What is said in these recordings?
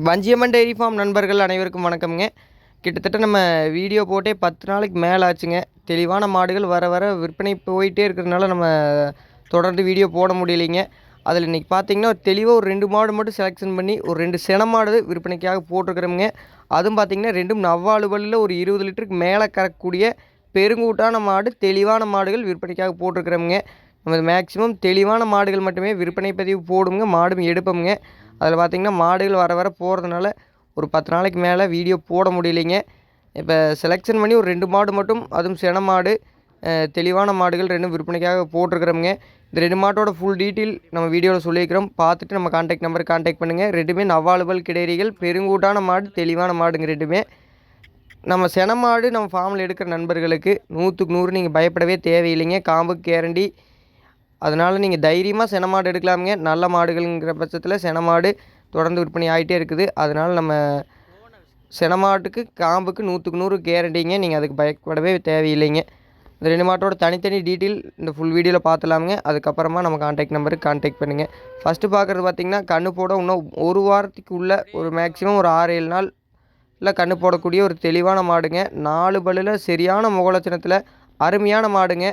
Vanjiamman dairy farm நண்பர்கள் அனைவருக்கும் வணக்கம்ங்க. கிட்டத்தட்ட நம்ம வீடியோ போட்டே 10 நாளைக்கு மேலே ஆச்சுங்க. தெளிவான மாடுகள் வர வர விற்பனை போயிட்டே இருக்கிறதுனால நம்ம தொடர்ந்து வீடியோ போட முடியலைங்க. அதில் இன்றைக்கி பார்த்தீங்கன்னா தெளிவாக ஒரு 2 மாடு மட்டும் செலெக்ஷன் பண்ணி ஒரு 2 சென மாடு விற்பனைக்காக போட்டிருக்கிறோமுங்க. அதுவும் பார்த்திங்கன்னா 2ம் நவ்வாலு பல்லில் ஒரு 20 லிட்டருக்கு மேலே கறக்கக்கூடிய பெருங்கூட்டான மாடு, தெளிவான மாடுகள் விற்பனைக்காக போட்டிருக்கிறோமுங்க. நம்ம மேக்ஸிமம் தெளிவான மாடுகள் மட்டுமே விற்பனை பதிவு போடுங்க, மாடும் எடுப்போமுங்க. அதில் பார்த்திங்கன்னா மாடுகள் வர வர போகிறதுனால ஒரு 10 நாளைக்கு மேலே வீடியோ போட முடியலைங்க. இப்போ செலெக்ஷன் பண்ணி ஒரு 2 மாடு மட்டும், அதுவும் சென மாடு, தெளிவான மாடுகள் 2ம் விற்பனைக்காக போட்டிருக்கிறோமுங்க. இந்த 2 மாட்டோட ஃபுல் டீட்டெயில் நம்ம வீடியோவில் சொல்லியிருக்கிறோம். பார்த்துட்டு நம்ம கான்டாக்ட் நம்பருக்கு கான்டாக்ட் பண்ணுங்கள். 2மே நவ்வாலுபல் கிடையறிகள், பெருங்கூட்டான மாடு, தெளிவான மாடுங்க 2மே. நம்ம சென மாடு நம்ம ஃபார்மில் எடுக்கிற நண்பர்களுக்கு 100க்கு 100 நீங்கள் பயப்படவே தேவையில்லைங்க. காம்புக்கு கேரண்டி. அதனால் நீங்கள் தைரியமாக சென மாடு எடுக்கலாமுங்க. நல்ல மாடுகள்ங்கிற பட்சத்தில் சென மாடு தொடர்ந்து விற்பனை ஆகிட்டே இருக்குது. அதனால் நம்ம சென மாட்டுக்கு காம்புக்கு 100க்கு 100 கேரண்டிங்க. நீங்கள் அதுக்கு பயப்படவே தேவையில்லைங்க. இந்த 2 மாட்டோட தனித்தனி டீட்டெயில் இந்த ஃபுல் வீடியோவில் பார்த்துலாமுங்க. அதுக்கப்புறமா நம்ம கான்டாக்ட் நம்பருக்கு கான்டாக்ட் பண்ணுங்கள். ஃபஸ்ட்டு பார்க்குறது பார்த்திங்கன்னா கன்று போட இன்னும் ஒரு வாரத்துக்கு உள்ள ஒரு மேக்ஸிமம் ஒரு 6-7 நாள் கன்று போடக்கூடிய ஒரு தெளிவான மாடுங்க. 4 பல்லில் சரியான முகலட்சணத்தில் அருமையான மாடுங்க.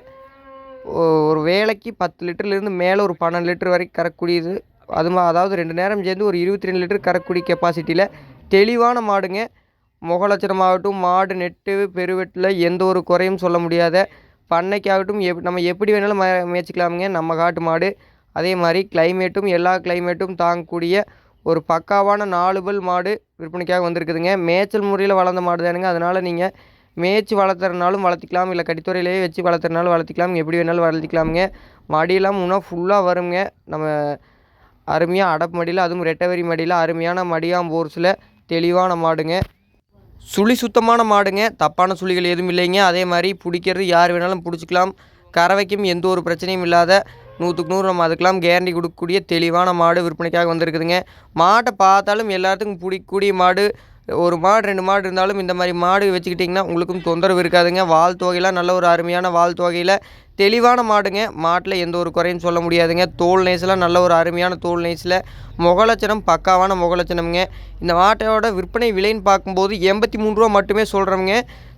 ஒரு வேளைக்கு 10 லிட்டர்லேருந்து மேலே ஒரு 12 லிட்டர் வரைக்கும் கறக்கக்கூடியது. அதாவது 2 நேரம் சேர்ந்து ஒரு 22 லிட்டர் கறக்கக்கூடிய கெப்பாசிட்டியில் தெளிவான மாடுங்க. முகலட்சணமாகட்டும், மாடு நெட்டு பெருவெட்டில் எந்த ஒரு குறையும் சொல்ல முடியாத, பண்ணைக்காகட்டும் நம்ம எப்படி வேணாலும் மேய்ச்சிக்கலாமுங்க நம்ம காட்டு மாடு. அதே மாதிரி கிளைமேட்டும் எல்லா கிளைமேட்டும் தாங்கக்கூடிய ஒரு பக்காவான 4 பல் மாடு விற்பனைக்காக வந்திருக்குதுங்க. மேய்ச்சல் முறையில் வளர்ந்த மாடு தானுங்க. அதனால் நீங்கள் மேய்ச்சி வளர்த்துறனாலும் வளர்த்திக்கலாம், இல்லை கடித்துறையிலேயே வச்சு வளர்த்துறனாலும் வளர்த்திக்கலாம், எப்படி வேணாலும் வளர்த்திக்கலாமுங்க. மடியெல்லாம் இன்னும் ஃபுல்லாக வருங்க. நம்ம அருமையாக அடப்பு மடியில், அதுவும் ரெட்டவரி மடியில் அருமையான மடியாம்போர்ஸில் தெளிவான மாடுங்க. சுழி சுத்தமான மாடுங்க. தப்பான சுழிகள் எதுவும் இல்லைங்க. அதே மாதிரி பிடிக்கிறது யார் வேணாலும் பிடிச்சிக்கலாம். கறவைக்கும் எந்த ஒரு பிரச்சனையும் இல்லாத 100க்கு 100 நம்ம அதுக்கெல்லாம் கேரண்டி கொடுக்கக்கூடிய தெளிவான மாடு விற்பனைக்காக வந்திருக்குதுங்க. மாட்டை பார்த்தாலும் எல்லாத்துக்கும் பிடிக்கக்கூடிய மாடு. ஒரு மாடு 2 மாடு இருந்தாலும் இந்த மாதிரி மாடு வச்சுக்கிட்டிங்கன்னா உங்களுக்கும் தொந்தரவு இருக்காதுங்க. வால் தொகையெல்லாம் நல்ல ஒரு அருமையான வால் தொகையில் தெளிவான மாடுங்க. மாட்டில் எந்த ஒரு குறையும் சொல்ல முடியாதுங்க. தோல் நைஸ்லாம் நல்ல ஒரு அருமையான தோல் நைஸில் முகலட்சணம் பக்காவான முகலட்சணம்ங்க. இந்த மாட்டோட விற்பனை விலைன்னு பார்க்கும்போது 83 ரூபா மட்டுமே சொல்கிறோமுங்க.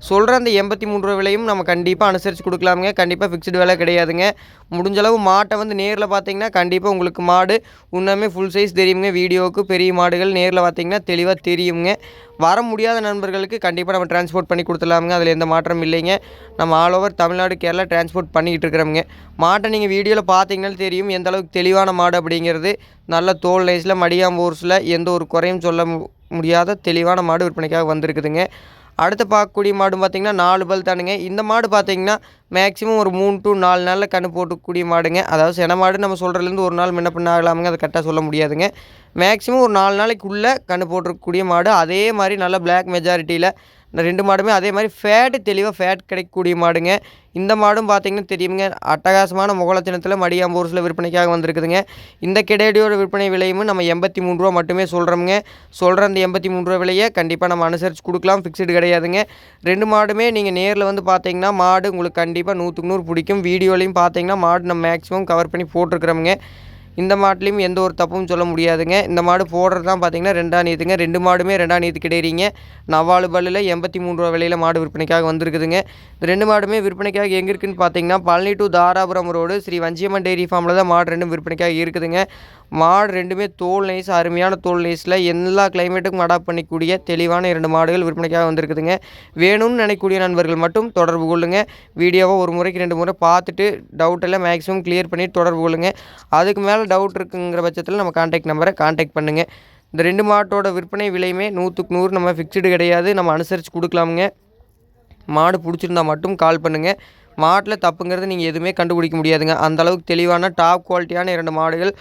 சொல்கிற அந்த 83 ரூபா விலையும் நம்ம கண்டிப்பாக அனுசரித்து கொடுக்கலாமுங்க. கண்டிப்பாக ஃபிக்ஸ்டு விலை கிடையாதுங்க. முடிஞ்சளவு மாட்டை வந்து நேரில் பார்த்தீங்கன்னா கண்டிப்பாக உங்களுக்கு மாடு இன்னுமே ஃபுல் சைஸ் தெரியுங்க. வீடியோவுக்கு பெரிய மாடுகள் நேரில் பார்த்தீங்கன்னா தெளிவாக தெரியுங்க. வர முடியாத நண்பர்களுக்கு கண்டிப்பாக நம்ம டிரான்ஸ்போர்ட் பண்ணி கொடுத்துடலாமுங்க. அதில் எந்த மாற்றம் இல்லைங்க. நம்ம all over Tamil Nadu, Kerala transport பண்ணிக்கிட்டு இருக்கிறோமுங்க. மாட்டை நீங்கள் வீடியோவில் பார்த்தீங்கன்னாலும் தெரியும் எந்த அளவுக்கு தெளிவான மாடு அப்படிங்கிறது. நல்ல தோல் நைஸில் மடியாம்பூர்ஸில் எந்த ஒரு குறையும் சொல்ல முடியாத தெளிவான மாடு விற்பனைக்காக வந்திருக்குதுங்க. அடுத்து பார்க்கக்கூடிய மாடு பார்த்திங்கன்னா 4 பல் தானுங்க. இந்த மாடு பார்த்திங்கன்னா மேக்ஸிமம் ஒரு 3 to 4 நாளில் கன்று போட்டுக்கூடிய மாடுங்க. அதாவது சென மாடு நம்ம சொல்கிறதுலேருந்து ஒரு நாள் முன்ன பின்ன ஆகலாமுங்க. அதை கரெக்டாக சொல்ல முடியாதுங்க. மேக்ஸிமம் ஒரு 4 நாளைக்குள்ளே கன்று போட்டிருக்கக்கூடிய மாடு. அதே மாதிரி நல்ல பிளாக் மெஜாரிட்டியில் இந்த 2 மாடுமே அதே மாதிரி தெளிவாக ஃபேட் கிடைக்கக்கூடிய மாடுங்க. இந்த மாடும் பார்த்திங்கன்னா தெரியுங்க, அட்டகாசமான முகலட்சணத்தில் மடியாம்பூர்ஸில் விற்பனைக்காக வந்திருக்குதுங்க. இந்த கிடையோட விற்பனை விலையும் நம்ம 83 ரூபா மட்டுமே சொல்கிறோமுங்க. சொல்கிற அந்த 83 ரூபா விலையை கண்டிப்பாக நம்ம அனுசரித்து கொடுக்கலாம், ஃபிக்ஸ்டு கிடையாதுங்க. 2 மாடுமே நீங்கள் நேரில் வந்து பார்த்தீங்கன்னா மாடு உங்களுக்கு கண்டிப்பாக 100க்கு 100 பிடிக்கும். வீடியோலையும் பார்த்தீங்கன்னா மாடு நம்ம மேக்ஸிமம் கவர் பண்ணி போட்டிருக்கிறோமுங்க. இந்த மாட்டிலையும் எந்த ஒரு தப்பும் சொல்ல முடியாதுங்க. இந்த மாடு போடுறது தான் பார்த்திங்கன்னா 2ஆம் நீத்துங்க. 2 மாடுமே 2ஆம் நீத்து கிடையிறீங்க. நவ்வாலு பல்லில் 83 ரூபா விலையில் மாடு விற்பனைக்காக வந்திருக்குதுங்க. இந்த 2 மாடுமே விற்பனைக்காக எங்கே இருக்குதுன்னு பார்த்தீங்கன்னா Palani to Dharapuram road Shri Vanjiyamman dairy ஃபார்மில் தான் மாடு 2ம் விற்பனைக்காக இருக்குதுங்க. மாடு 2மே தோல் நைஸ், அருமையான தோல் நைஸில் எல்லா கிளைமேட்டுக்கும் அடாப்ட் பண்ணிக்கூடிய தெளிவான 2 மாடுகள் விற்பனைக்காக வந்திருக்குதுங்க. வேணும்னு நினைக்கக்கூடிய நண்பர்கள் மட்டும் தொடர்பு கொள்ளுங்க. வீடியோவை ஒரு முறைக்கு 2 முறை பார்த்துட்டு டவுட்டெல்லாம் மேக்ஸிமம் கிளியர் பண்ணிவிட்டு தொடர்பு கொள்ளுங்க. அதுக்கு மேலே டவுட் இருக்குங்கிற பட்சத்தில் நம்ம கான்டாக்ட் நம்பரை கான்டாக்ட் பண்ணுங்கள். இந்த 2 மாட்டோட விற்பனை விலையுமே 100க்கு 100 நம்ம ஃபிக்ஸ்டு கிடையாது, நம்ம அனுசரித்து கொடுக்கலாமுங்க. மாடு பிடிச்சிருந்தா மட்டும் கால் பண்ணுங்கள். மாட்டில் தப்புங்கிறது நீங்கள் எதுவுமே கண்டுபிடிக்க முடியாதுங்க. அந்தளவுக்கு தெளிவான டாப் குவாலிட்டியான 2 மாடுகள்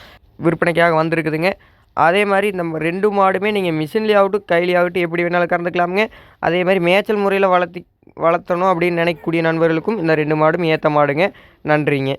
விற்பனைக்காக வந்திருக்குதுங்க. அதே மாதிரி நம்ம 2 மாடுமே நீங்கள் மிஷின்லேயே ஆகட்டும் கையிலே ஆகட்டும் எப்படி வேணாலும் கறந்துக்கலாமுங்க. அதே மாதிரி மேய்ச்சல் முறையில் வளர்த்தணும் அப்படின்னு நினைக்கக்கூடிய நண்பர்களுக்கும் இந்த 2 மாடும் ஏற்ற மாடுங்க. நன்றிங்க.